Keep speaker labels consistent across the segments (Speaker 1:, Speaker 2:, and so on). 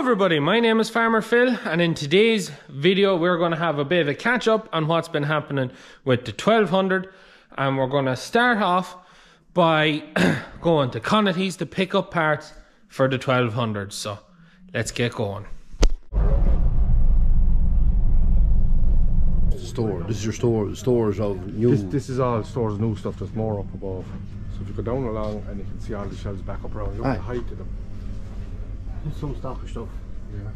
Speaker 1: everybody, my name is Farmer Phil, and in today's video we're going to have a bit of a catch up on what's been happening with the 1200, and we're going to start off by going to Conaty'S to pick up parts for the 1200. So let's get going.
Speaker 2: Store. This is your store. Stores of new.
Speaker 3: This is all stores of new stuff. There's more up above. So if you go down along and you can see all the shelves back up around. Look at the height of them.
Speaker 2: There's some stock of stuff.
Speaker 3: Yeah.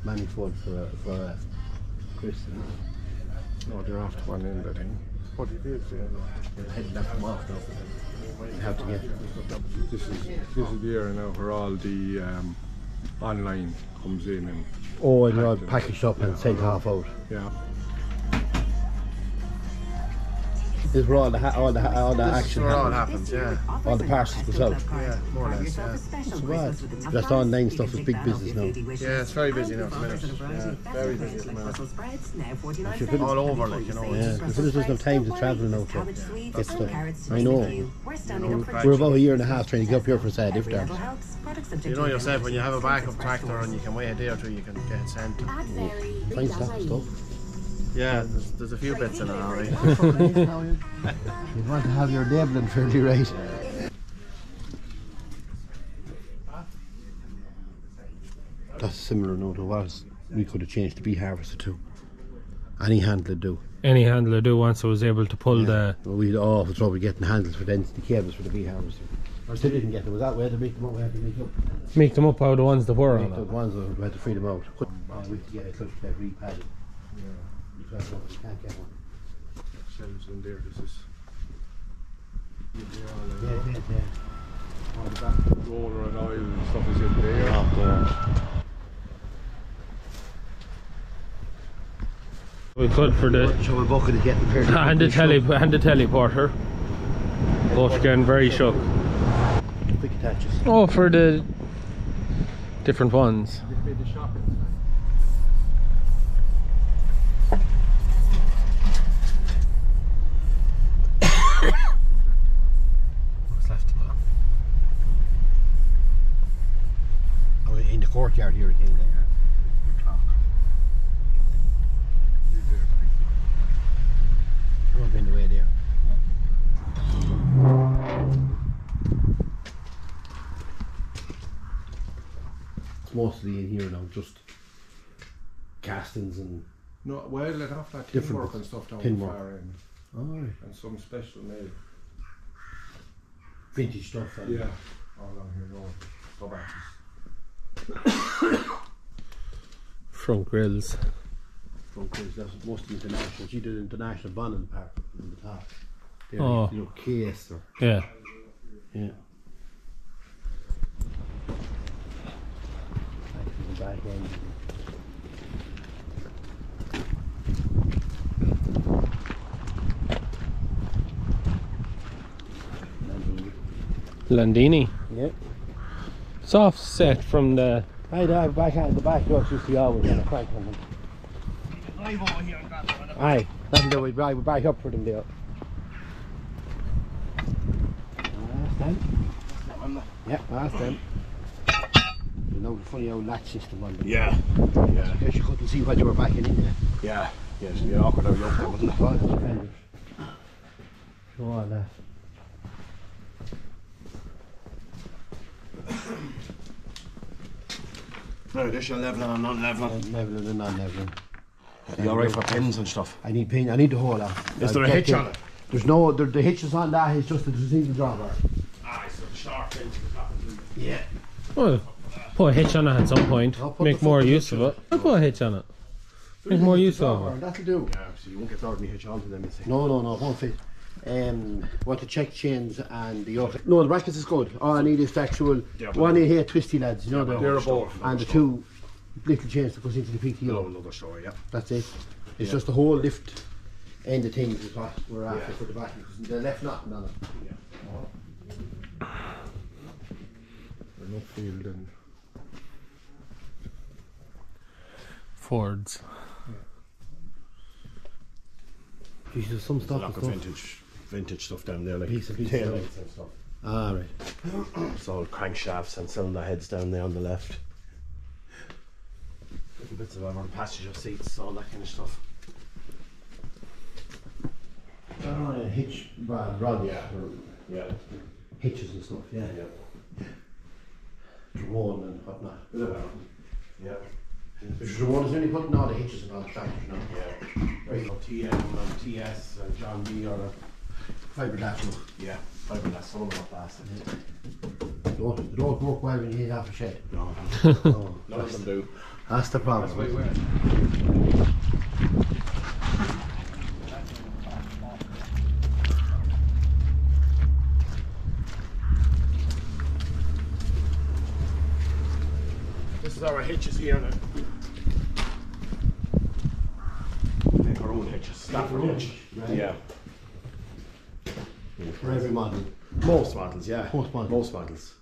Speaker 2: Manifold for Christmas.
Speaker 3: No, they're after one end, I think. What it is,
Speaker 2: They're heading back from off now. You have to get.
Speaker 3: This is the area now where all the online comes in and.
Speaker 2: Oh, and you're all packaged up and sent half out.
Speaker 3: Yeah.
Speaker 2: This is where all the action
Speaker 4: where all
Speaker 2: happens.
Speaker 4: happens, yeah.
Speaker 2: All the parcels goes out.
Speaker 4: Yeah, more or less, yeah.
Speaker 2: That's bad. That's online stuff is big business now.
Speaker 4: Yeah, it's very busy now at the minute. Yeah, very busy at the minute. All over, like, you know.
Speaker 2: Yeah, the village doesn't have time to travel now to get stuff. I know. We're about a year and a half trying to get up here for Saturday iftar.
Speaker 4: You know yourself, when you have a backup tractor and you can wait a day or two, you can get it sent.
Speaker 2: Fine stuff.
Speaker 4: Yeah, there's a few bits in it, alright.
Speaker 2: You want to have your labeling fairly right. That's similar note to what we could have changed the bee harvester to. Any handler do.
Speaker 1: Any handler do once I was able to pull the...
Speaker 2: Well, we had awful trouble getting handles for the cables for the bee harvester. Or still didn't get them. Was that way to make them up? We had to make them up.
Speaker 1: Make them up out of the ones that were on
Speaker 2: The
Speaker 1: it.
Speaker 2: ones that we had to free them out. We had to get a clutch plate repadded. You can't get one.
Speaker 3: Shelves in there, this is.
Speaker 2: Yeah.
Speaker 3: All the back roller and oil and stuff is in there.
Speaker 1: We could for the...
Speaker 2: So a bucket is getting fairly...
Speaker 1: and the teleporter. Both getting very shook.
Speaker 2: Quick attaches.
Speaker 1: Oh, for the different ones.
Speaker 2: What's left of it? Oh, in the courtyard here again there. Come up in the way there. It's mostly in here now, just castings and...
Speaker 3: No, well, let off that
Speaker 2: Different
Speaker 3: tin work and stuff down
Speaker 2: tin
Speaker 3: the
Speaker 2: work.
Speaker 3: far end.
Speaker 2: Alright.
Speaker 3: And some special made.
Speaker 2: Vintage stuff.
Speaker 3: Yeah. All along here, go back.
Speaker 1: Front grills.
Speaker 2: Front grills, that's mostly international. She did international bonding part in the top. There,
Speaker 1: Oh.
Speaker 2: you know, case or...
Speaker 1: Yeah.
Speaker 2: Yeah. Back end.
Speaker 1: Landini.
Speaker 2: Yeah.
Speaker 1: Soft set from the...
Speaker 2: I dive back out the back door just the hours and a crank on them. Aye, that'll do it. Right, we're back up for them there. Last time. Yeah, last time. You know the funny old latch system on them.
Speaker 4: Yeah.
Speaker 2: In case you couldn't see what you were backing in there.
Speaker 4: Yeah. Yes, it'd be awkward out there, wasn't it?
Speaker 2: Fenders. Show all that.
Speaker 4: No, this you're leveling and non-leveling.
Speaker 2: Leveling and non-leveling.
Speaker 4: You alright for pins and stuff?
Speaker 2: I need pin. I need the whole lot.
Speaker 4: Is there a hitch on it?
Speaker 2: There's no. The hitch is on that. It's just a single drawbar.
Speaker 4: Aye, so the sharp pins at the top.
Speaker 2: Yeah.
Speaker 1: Well, put a hitch on it at some point.
Speaker 2: I'll put
Speaker 1: Make
Speaker 2: the
Speaker 1: more
Speaker 2: fucking
Speaker 1: use
Speaker 2: hitch
Speaker 1: of
Speaker 2: on
Speaker 1: it. I'll put a hitch on it. Make more use of it.
Speaker 2: That'll do.
Speaker 4: Yeah, so you won't get ordinary hitch onto them, you see.
Speaker 2: No, it won't fit. Want to check chains and the yoke. No, the brackets is good. All I need is the actual 188 twisty lads, you know,
Speaker 3: They're both.
Speaker 2: and the two little chains that goes into the PTO.
Speaker 4: Another story, yeah.
Speaker 2: That's it. It's just the whole lift end of things is what we're after for the back, because the left nothing on it.
Speaker 3: They're not field and
Speaker 1: Fords.
Speaker 2: Geez, there's some
Speaker 4: There's a
Speaker 2: stuff.
Speaker 4: lot of vintage stuff down there, like
Speaker 2: Piece of
Speaker 4: tail
Speaker 2: stuff.
Speaker 4: lights and stuff.
Speaker 2: Ah, right.
Speaker 4: It's all crankshafts and cylinder heads down there on the left. Little bits of armour, passenger seats, all that kind of stuff.
Speaker 2: Oh, yeah, hitch, rod,
Speaker 4: Yeah. Yeah.
Speaker 2: hitches and stuff, yeah. Drone and whatnot.
Speaker 4: Yeah.
Speaker 2: Which Drone is only putting all the hitches and all the tractors now.
Speaker 4: Yeah. Right. TM and TS and John B or
Speaker 2: Fiberglass.
Speaker 4: yeah, fiberglass, some of them are plastic.
Speaker 2: They don't work well when you hit half a shed.
Speaker 4: No,
Speaker 2: No,
Speaker 4: none of them do.
Speaker 2: that's the problem.
Speaker 4: That's why we're This is our hitches here now. We make our own hitches. Stafford hitch.
Speaker 2: Right.
Speaker 4: Yeah.
Speaker 2: For every model.
Speaker 4: Most models, yeah.
Speaker 2: Most models.
Speaker 4: Most models.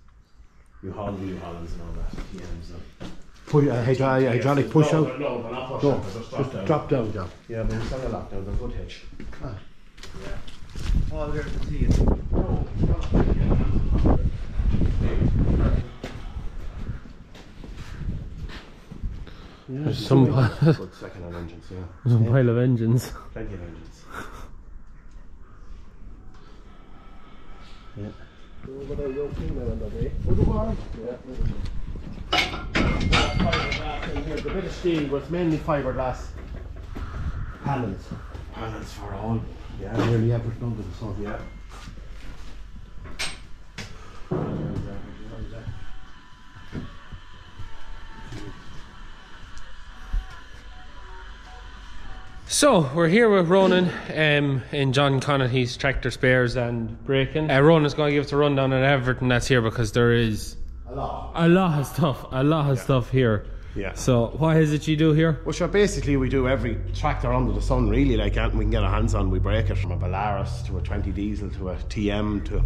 Speaker 4: New Hollands and all that. TMs.
Speaker 2: Hydraulic push out.
Speaker 4: No, they're not push
Speaker 2: No,
Speaker 4: out, they're just
Speaker 2: just drop down job.
Speaker 4: Yeah, but it's on a lockdown, they're good hitch.
Speaker 2: Ah.
Speaker 4: Yeah.
Speaker 2: All there to see it.
Speaker 4: No,
Speaker 1: There's some
Speaker 4: good second-hand engines, yeah.
Speaker 1: some pile of engines.
Speaker 4: Plenty of engines.
Speaker 2: Yeah.
Speaker 4: The bit of steel was mainly fiberglass
Speaker 2: Panels.
Speaker 4: panels for all. Yeah.
Speaker 2: Nearly everything under the sun.
Speaker 4: Yeah.
Speaker 1: So we're here with Ronan in John Conaty's tractor spares and braking. Ronan's going to give us a rundown on everything that's here because there is
Speaker 2: A lot.
Speaker 1: a lot of stuff here.
Speaker 4: Yeah.
Speaker 1: So what is it you do here?
Speaker 4: Well, sure, basically we do every tractor under the sun, really, like anything we can get our hands on, we break it. From a Polaris to a 20 diesel to a TM to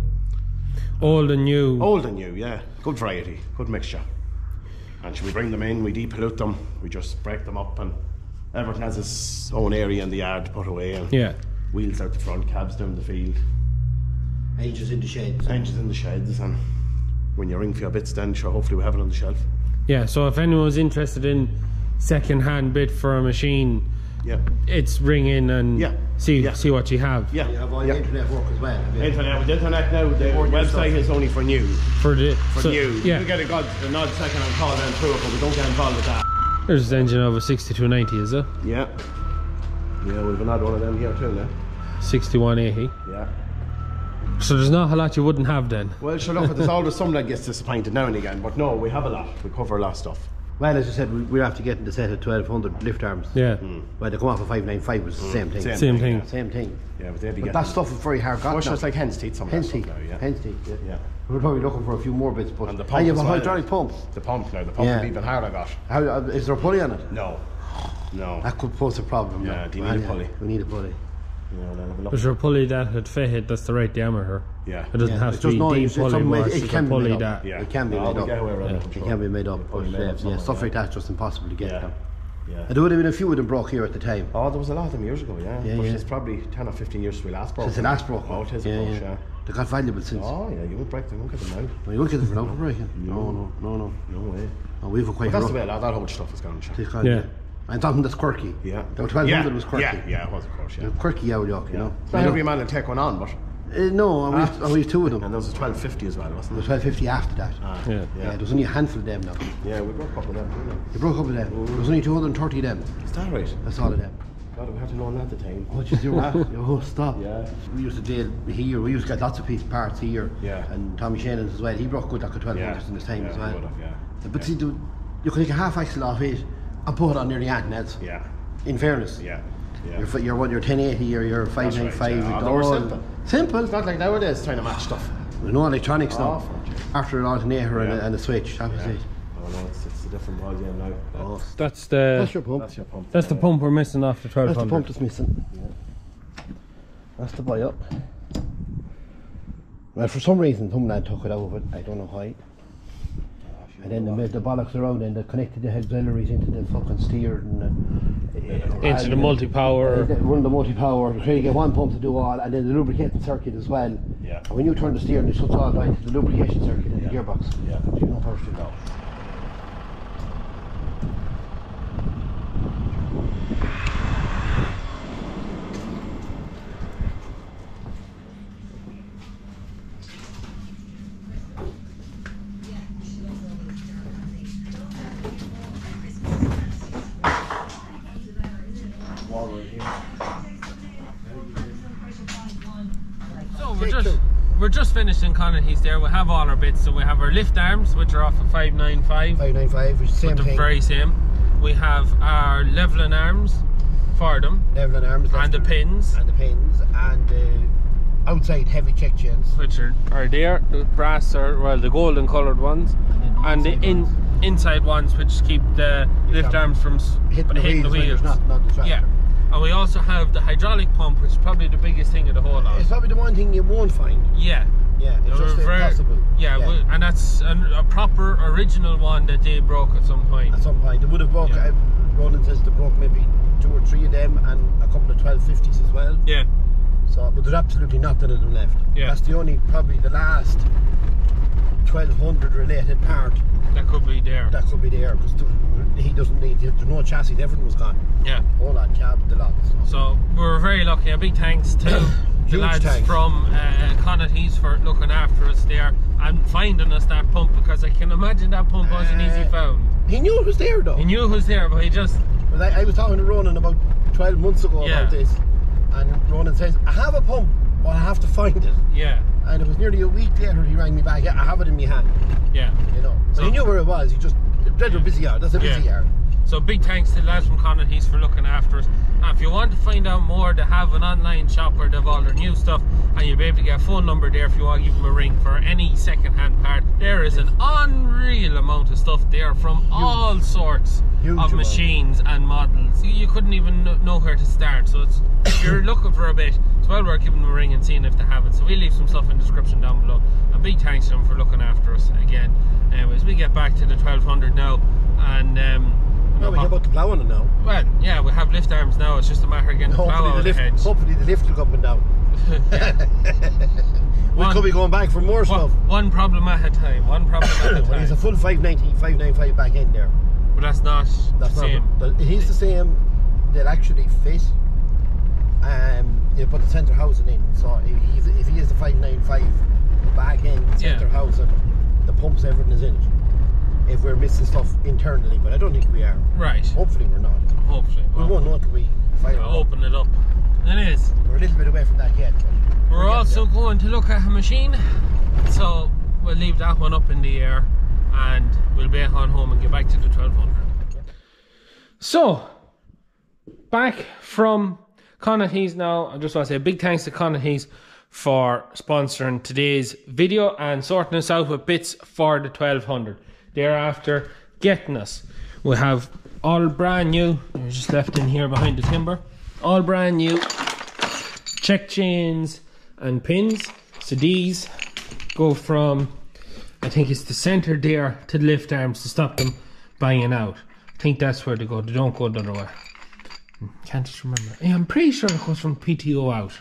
Speaker 1: Old and new.
Speaker 4: old and new, yeah. Good variety, good mixture. And should we bring them in, we depollute them, we just break them up, and everything has its own area in the yard to put away, and
Speaker 1: Yeah.
Speaker 4: wheels out the front, cabs down the field,
Speaker 2: Engines in the sheds.
Speaker 4: engines in the sheds, and when you ring for your bits then, sure, hopefully we have it on the shelf.
Speaker 1: Yeah, so if anyone's interested in second-hand bit for a machine,
Speaker 4: Yeah.
Speaker 1: it's ring in and
Speaker 4: Yeah.
Speaker 1: see
Speaker 4: Yeah.
Speaker 1: see what you have.
Speaker 4: Yeah.
Speaker 2: You have all
Speaker 4: yeah.
Speaker 2: the internet work as well. have you?
Speaker 4: Internet, with the internet now, the
Speaker 2: More new
Speaker 4: website
Speaker 2: stuff.
Speaker 4: is only for new.
Speaker 1: For the
Speaker 4: For
Speaker 1: so,
Speaker 4: new.
Speaker 1: Yeah.
Speaker 4: You get an odd second and call them through it, but we don't get involved with that.
Speaker 1: There's the engine of a 6290, is it?
Speaker 4: Yeah. Yeah, we've another one of them here too now.
Speaker 1: 6180.
Speaker 4: Yeah.
Speaker 1: So there's not a lot you wouldn't have then.
Speaker 4: Well, sure, look, there's always some that gets disappointed now and again, but no, we have a lot. We cover a lot of stuff.
Speaker 2: Well, as I said, we're after getting the set of 1200 lift arms.
Speaker 1: Yeah.
Speaker 2: Well, they come off of 595, was the same thing.
Speaker 1: Same thing.
Speaker 4: Yeah,
Speaker 2: Same thing.
Speaker 4: yeah but they'd be
Speaker 2: But
Speaker 4: getting...
Speaker 2: that stuff is very hard got
Speaker 4: Well, sure,
Speaker 2: now.
Speaker 4: it's like hen's teeth, some of that
Speaker 2: Hen's
Speaker 4: stuff
Speaker 2: teeth.
Speaker 4: now, yeah.
Speaker 2: Hen's teeth, yeah.
Speaker 4: Yeah.
Speaker 2: We're probably looking for a few more bits, but...
Speaker 4: And the pump
Speaker 2: you have
Speaker 4: as
Speaker 2: a
Speaker 4: well.
Speaker 2: hydraulic pump.
Speaker 4: The pump now, the pump
Speaker 2: Yeah.
Speaker 4: would be even harder got.
Speaker 2: How, is there a pulley on it?
Speaker 4: No. No.
Speaker 2: That could pose a problem.
Speaker 4: Yeah,
Speaker 2: now.
Speaker 4: do you need a pulley?
Speaker 2: We need a pulley.
Speaker 4: Yeah, they'll have a look.
Speaker 1: There's a pulley that had fitted, that's the right diameter.
Speaker 4: Yeah.
Speaker 1: It doesn't
Speaker 2: Yeah,
Speaker 1: have
Speaker 2: it's
Speaker 1: to be
Speaker 2: just no,
Speaker 1: deep
Speaker 2: it's
Speaker 1: pulley,
Speaker 2: something
Speaker 1: but
Speaker 2: it
Speaker 1: it's just
Speaker 2: can
Speaker 1: a
Speaker 2: be
Speaker 1: pulley
Speaker 2: made
Speaker 1: that...
Speaker 2: up.
Speaker 4: Yeah.
Speaker 2: It can be
Speaker 4: No,
Speaker 2: made
Speaker 4: we
Speaker 2: up.
Speaker 4: get away around it, I'm
Speaker 2: It
Speaker 4: sure.
Speaker 2: can be made up,
Speaker 4: It'll
Speaker 2: but
Speaker 4: be made up
Speaker 2: yeah,
Speaker 4: somewhere,
Speaker 2: stuff
Speaker 4: yeah.
Speaker 2: like that's just impossible to get
Speaker 4: Yeah.
Speaker 2: now.
Speaker 4: Yeah.
Speaker 2: And there would have been a few of them broke here at the time.
Speaker 4: Oh, there was a lot of them years ago, yeah.
Speaker 2: Yeah,
Speaker 4: but
Speaker 2: yeah.
Speaker 4: it's probably 10 or 15 years since we last broke.
Speaker 2: Since the last broke.
Speaker 4: Oh, it is,
Speaker 2: yeah,
Speaker 4: of course,
Speaker 2: yeah.
Speaker 4: yeah.
Speaker 2: They got valuable since.
Speaker 4: Oh, yeah, you won't break them, you won't get them now.
Speaker 2: Well, you won't get them for now, right? No.
Speaker 4: No way.
Speaker 2: No, we've a quite
Speaker 4: But that's
Speaker 2: rough.
Speaker 4: the way a lot of that whole stuff is gone, sure.
Speaker 2: It's kind
Speaker 1: Yeah.
Speaker 2: of- And something that's quirky.
Speaker 4: Yeah.
Speaker 2: The 1200 was quirky.
Speaker 4: Yeah, it was, of course, yeah.
Speaker 2: Quirky owl yuck, you know.
Speaker 4: It's not every man will take one on, but...
Speaker 2: No, and we have two of them.
Speaker 4: And there was a 1250 as well, wasn't
Speaker 2: There was
Speaker 4: there?
Speaker 2: 1250 after that.
Speaker 1: Yeah.
Speaker 2: Yeah, there was only a handful of them now.
Speaker 4: Yeah, we broke up with them, didn't
Speaker 2: They broke up with them. There was only 230 of them.
Speaker 4: we? Is that right?
Speaker 2: That's all of them.
Speaker 4: God, we had to know that at the time.
Speaker 2: Oh, just do Oh, stop.
Speaker 4: Yeah.
Speaker 2: We used to deal here. We used to get lots of parts here.
Speaker 4: Yeah.
Speaker 2: And Tommy Shannon's as well. He broke good like a 1200 in his time
Speaker 4: yeah,
Speaker 2: as well.
Speaker 4: he would have, yeah.
Speaker 2: But see, you can take a half axle off it and put it on nearly anything else.
Speaker 4: Yeah,
Speaker 2: In fairness.
Speaker 4: yeah, yeah.
Speaker 2: Your 1080 or your 595.
Speaker 4: yeah.
Speaker 2: it's
Speaker 4: Oh, they were
Speaker 2: all
Speaker 4: simple.
Speaker 2: Simple.
Speaker 4: It's not like nowadays trying to match stuff.
Speaker 2: There's no electronics
Speaker 4: Oh,
Speaker 2: now.
Speaker 4: for sure.
Speaker 2: After an alternator
Speaker 4: Yeah.
Speaker 2: and a switch, that was
Speaker 4: Yeah.
Speaker 2: it.
Speaker 4: Oh no, it's a different ball game now.
Speaker 2: Oh,
Speaker 1: That's the
Speaker 2: that's your pump.
Speaker 4: That's your pump.
Speaker 1: that's the pump we're missing off the
Speaker 2: That's the
Speaker 1: 1200.
Speaker 2: pump that's missing. That's the buy up. Well, for some reason, some lad took it out, but I don't know why. And then they made the bollocks around and they connected the auxiliaries into the fucking steer and
Speaker 1: into the multi-power.
Speaker 2: Run the multi-power, trying to get one pump to do all, and then the lubricating circuit as well.
Speaker 4: Yeah.
Speaker 2: And when you turn the steer, it shuts all right to the lubrication circuit in the gearbox.
Speaker 4: Yeah.
Speaker 2: So you know how to go.
Speaker 1: So we're just finishing Conaty's there. We have all our bits. So we have our lift arms, which are off of 595.
Speaker 2: 595, which is the same thing.
Speaker 1: Very same. We have our leveling arms for them.
Speaker 2: Leveling arms.
Speaker 1: And the pins.
Speaker 2: And the pins. And the outside heavy check chains.
Speaker 1: Which are there. The brass are, well, the golden coloured ones. And the inside ones, which keep the lift arms from hitting the wheels.
Speaker 2: Not the tractor.
Speaker 1: Yeah. And we also have the hydraulic pump, which is probably the biggest thing of the whole lot.
Speaker 2: It's probably the one thing you won't find.
Speaker 1: Yeah.
Speaker 2: Yeah, it's just impossible.
Speaker 1: Yeah, and that's a proper original one that they broke at some point.
Speaker 2: At some point. They would have broke, Roland says they broke maybe 2 or 3 of them and a couple of 1250s as well.
Speaker 1: Yeah.
Speaker 2: So, but there's absolutely nothing of them left.
Speaker 1: Yeah.
Speaker 2: That's the only, probably the last 1200 related part.
Speaker 1: That could be there.
Speaker 2: That could be there, because he doesn't need, there's no chassis, everything was gone.
Speaker 1: Yeah.
Speaker 2: All that cab, the lot.
Speaker 1: So we're very lucky. A big thanks to the lads from Conaty'S for looking after us there and finding us that pump, because I can imagine that pump wasn't easy found.
Speaker 2: He knew it was there though.
Speaker 1: He knew it was there, but he just...
Speaker 2: Well, I was talking to Ronan about 12 months ago about this, and Ronan says, I have a pump, but I have to find it.
Speaker 1: Yeah.
Speaker 2: And it was nearly a week later he rang me back, I have it in my hand.
Speaker 1: Yeah.
Speaker 2: You know, so he knew where it was, he just, they're a busy yard, that's a busy yard.
Speaker 1: So big thanks to the lads from Conaty'S for looking after us. And if you want to find out more, they have an online shop where they have all their new stuff, and you'll be able to get a phone number there if you want to give them a ring for any second-hand part. There is an unreal amount of stuff there from all sorts of machines and models. You couldn't even know where to start. So it's, if you're looking for a bit, it's well worth giving them a ring and seeing if they have it. So we'll leave some stuff in the description down below. And big thanks to them for looking after us again. Anyways, we get back to the 1200 now, and
Speaker 2: no, we get about the plough on it now.
Speaker 1: Well, yeah, we have lift arms now. It's just a matter of getting the plough out of the hedge.
Speaker 2: Hopefully the lift will go up and down. We could be going back for more stuff.
Speaker 1: One problem at a time. One problem at a time.
Speaker 2: Well, he's a full 590, 595 back end there.
Speaker 1: But that's not the same.
Speaker 2: It is the same. They'll actually fit. You put the centre housing in. So if he is the 595 back end centre housing, the pumps, everything is in it. If we're missing stuff internally, but I don't think we are.
Speaker 1: Right.
Speaker 2: Hopefully we're not.
Speaker 1: Hopefully.
Speaker 2: We won't know until we fire
Speaker 1: open it up. It is.
Speaker 2: We're a little bit away from that yet. But
Speaker 1: we're also going to look at a machine, so we'll leave that one up in the air and we'll be on home and get back to the 1200. So, back from Conaty'S now. I just want to say a big thanks to Conaty'S for sponsoring today's video and sorting us out with bits for the 1200. Thereafter getting us, we have all brand new, just left in here behind the timber, all brand new check chains and pins. So these go from, I think it's the centre there to the lift arms to stop them banging out. I think that's where they go, they don't go the other way. Can't just remember. Yeah, I'm pretty sure it goes from PTO out,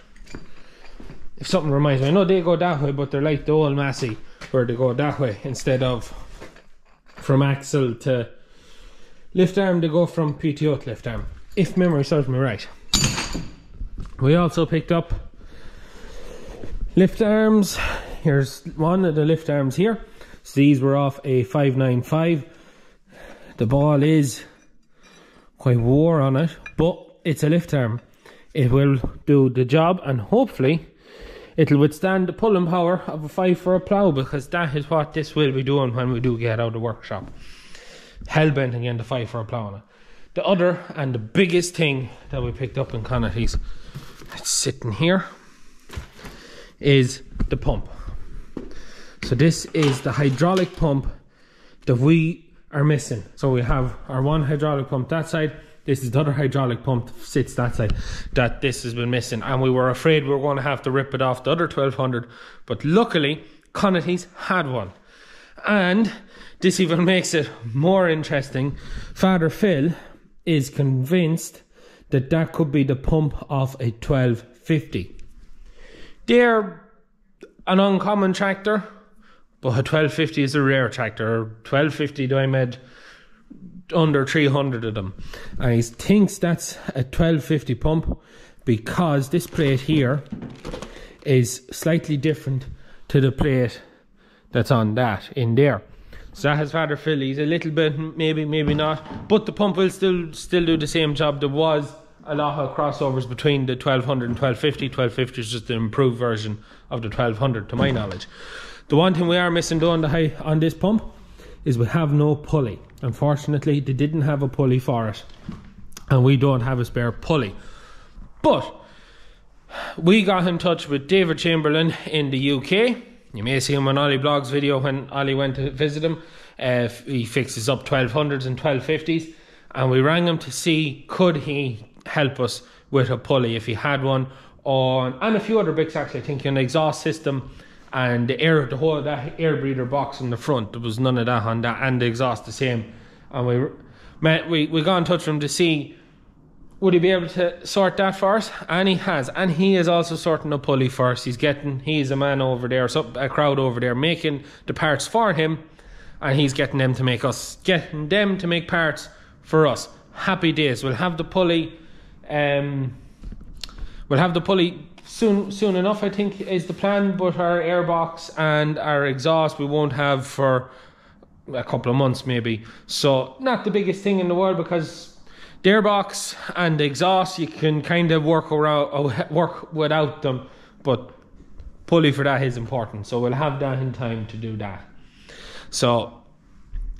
Speaker 1: if something reminds me. I know they go that way, but they're like the old Massey where they go that way instead of from axle to lift arm. They go from PTO to lift arm, if memory serves me right. We also picked up lift arms. Here's one of the lift arms here. So these were off a 595. The ball is quite wore on it, but it's a lift arm. It will do the job, and hopefully it'll withstand the pulling power of a 5 for a plough, because that is what this will be doing when we do get out of the workshop. Hellbent again, the 5 for a plough on it. The other and the biggest thing that we picked up in Conaty'S, it's sitting here, is the pump. So this is the hydraulic pump that we are missing. So we have our one hydraulic pump that side. This is the other hydraulic pump that sits that side, that this has been missing, and we were afraid we were going to have to rip it off the other 1200, but luckily Conaty'S had one. And this even makes it more interesting. Father Phil is convinced that that could be the pump of a 1250. They're an uncommon tractor, but a 1250 is a rare tractor. 1250, I made under 300 of them. And he thinks that's a 1250 pump because this plate here is slightly different to the plate that's on that in there. So that has Father Phil. He's a little bit, maybe not, but the pump will still do the same job. There was a lot of crossovers between the 1200 and 1250. 1250 is just an improved version of the 1200 to my knowledge. The one thing we are missing though on this pump is we have no pulley. Unfortunately, they didn't have a pulley for it, and we don't have a spare pulley. But we got in touch with David Chamberlain in the UK. You may see him on Ollie Blog's video when Ollie went to visit him. He fixes up 1200s and 1250s, and we rang him to see could he help us with a pulley if he had one, and a few other bits actually. I think an exhaust system and the whole that air breather box in the front. There was none of that on that, and the exhaust the same. And we got in touch with him to see would he be able to sort that for us, and he has. And he is also sorting a pulley for us. He's a man over there, a crowd over there making the parts for him, and he's getting them to make parts for us. Happy days. We'll have the pulley. Soon enough, I think, is the plan. But our airbox and our exhaust we won't have for a couple of months maybe. So not the biggest thing in the world, because the airbox and the exhaust you can kind of work without them, but pulley for that is important. So we'll have that in time to do that. So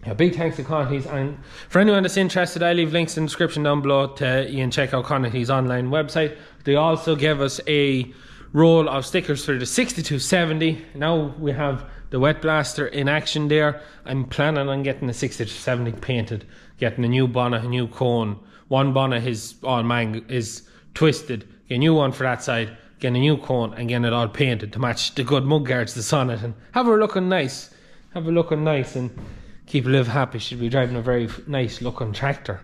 Speaker 1: a big thanks to Conaty's, and for anyone that's interested, I leave links in the description down below to you can check out Conaty's online website. They also gave us a roll of stickers for the 6270. Now we have the wet blaster in action there. I'm planning on getting the 6270 painted, getting a new bonnet, a new cone. One bonnet is twisted, get a new one for that side, getting a new cone and getting it all painted to match the good mud guards that's on it, and have her looking nice and keep live happy. She'll be driving a very nice looking tractor.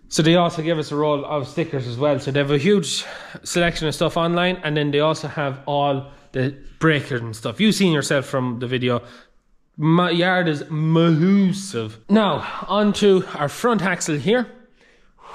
Speaker 1: So they also give us a roll of stickers as well. So they have a huge selection of stuff online, and then they also have all the breakers and stuff. You've seen yourself from the video. My yard is massive. Now onto our front axle here,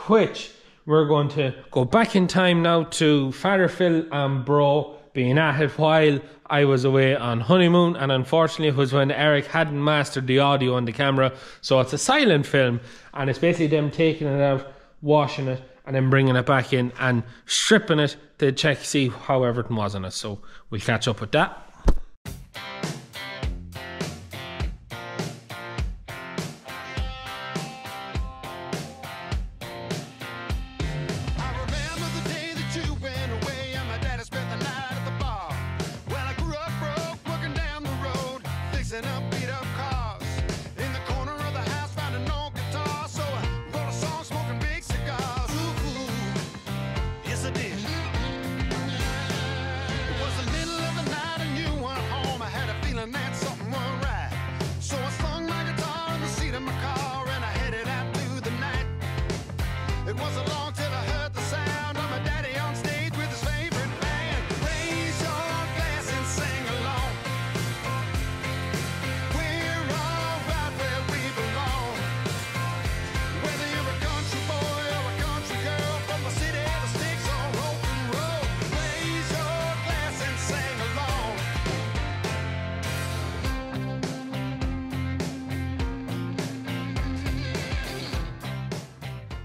Speaker 1: which we're going to go back in time now to Father Phil and Bro being at it while I was away on honeymoon, and unfortunately it was when Eric hadn't mastered the audio on the camera, so it's a silent film, and it's basically them taking it out, washing it, and then bringing it back in and stripping it to see how everything was on it. So we'll catch up with that.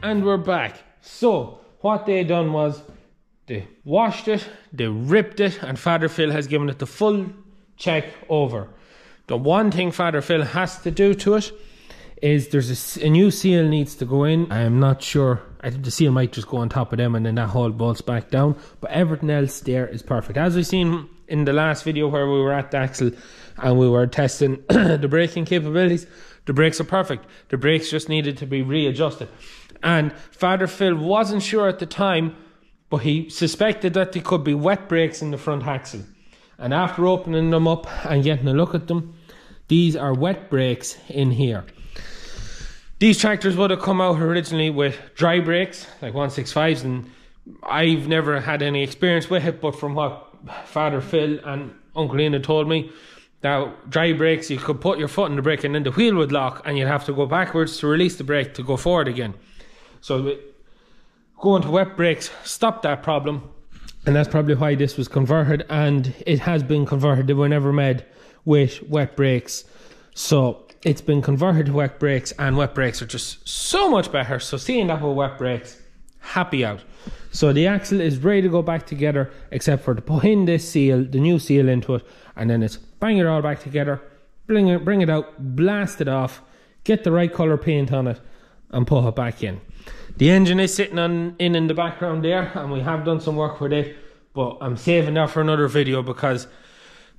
Speaker 1: And we're back. So what they done was they washed it, they ripped it, and Father Phil has given it the full check over. The one thing Father Phil has to do to it is there's a new seal needs to go in. I'm not sure. I think the seal might just go on top of them and then that hole bolts back down. But everything else there is perfect. As we've seen in the last video where we were at the axle and we were testing the braking capabilities, the brakes are perfect. The brakes just needed to be readjusted. And Father Phil wasn't sure at the time, but he suspected that there could be wet brakes in the front axle. And after opening them up and getting a look at them, These are wet brakes in here. These tractors would have come out originally with dry brakes, like 165s, and I've never had any experience with it, but from what Father Phil and Uncle Ian had told me, that dry brakes, you could put your foot in the brake and then the wheel would lock and you'd have to go backwards to release the brake to go forward again. So going to wet brakes stopped that problem, and that's probably why this was converted, and it has been converted. They were never made with wet brakes, so it's been converted to wet brakes, and wet brakes are just so much better. So seeing that with wet brakes, happy out. So the axle is ready to go back together, except for to put in this seal, the new seal into it, and then it's bang it all back together, bring it out, blast it off, get the right colour paint on it, and put it back in. The engine is sitting in the background there, and we have done some work with it, but I'm saving that for another video because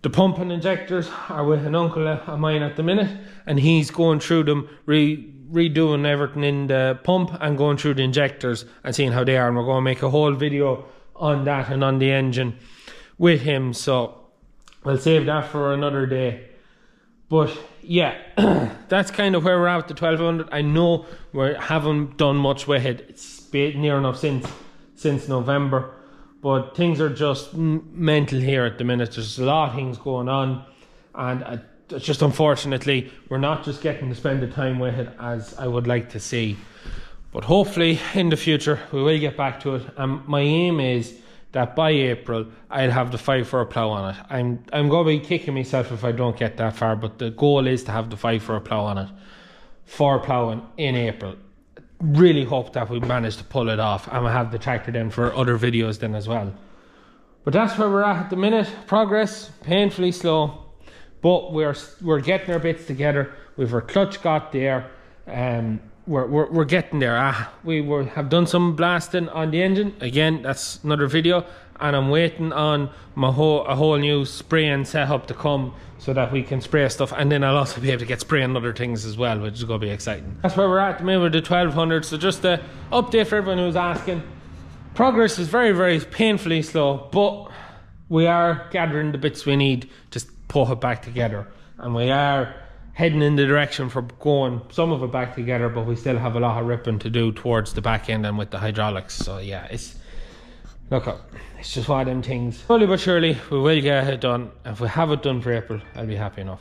Speaker 1: the pump and injectors are with an uncle of mine at the minute, and he's going through them, redoing everything in the pump and going through the injectors and seeing how they are, and we're going to make a whole video on that and on the engine with him, so I'll save that for another day. But yeah, that's kind of where we're at with the 1200. I know we haven't done much with it. It's been near enough since November, but things are just mental here at the minute. There's a lot of things going on, and it's just unfortunately we're not just getting to spend the time with it as I would like to see. But hopefully in the future we will get back to it, and my aim is that by April I'll have the 5-4 plough on it. I'm going to be kicking myself if I don't get that far, but the goal is to have the 5-4 plough on it for ploughing in April. Really hope that we manage to pull it off, and we'll have the tractor then for other videos then as well. But that's where we're at the minute. Progress, painfully slow, but we're getting our bits together. We've our clutch got there, we're getting there. We have done some blasting on the engine. Again, that's another video, and I'm waiting on a whole new spraying setup to come so that we can spray stuff, and then I'll also be able to get spraying other things as well, which is going to be exciting. That's where we're at the minute with the 1200. So just an update for everyone who's asking. Progress is very, very painfully slow, but we are gathering the bits we need to put it back together, and we are heading in the direction for going some of it back together, but we still have a lot of ripping to do towards the back end and with the hydraulics. So yeah, it's just one of them things. Slowly but surely we will get it done. If we have it done for April, I'll be happy enough.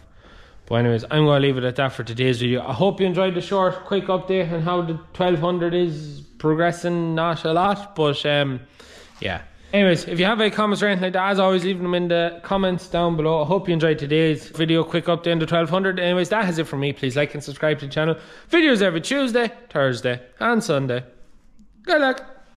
Speaker 1: But anyways, I'm going to leave it at that for today's video. I hope you enjoyed the short quick update on how the 1200 is progressing. Not a lot, but yeah. Anyways, if you have any comments or anything like that, as always, leave them in the comments down below. I hope you enjoyed today's video, quick update on the 1200. Anyways, that is it for me. Please like and subscribe to the channel. Videos every Tuesday, Thursday and Sunday. Good luck.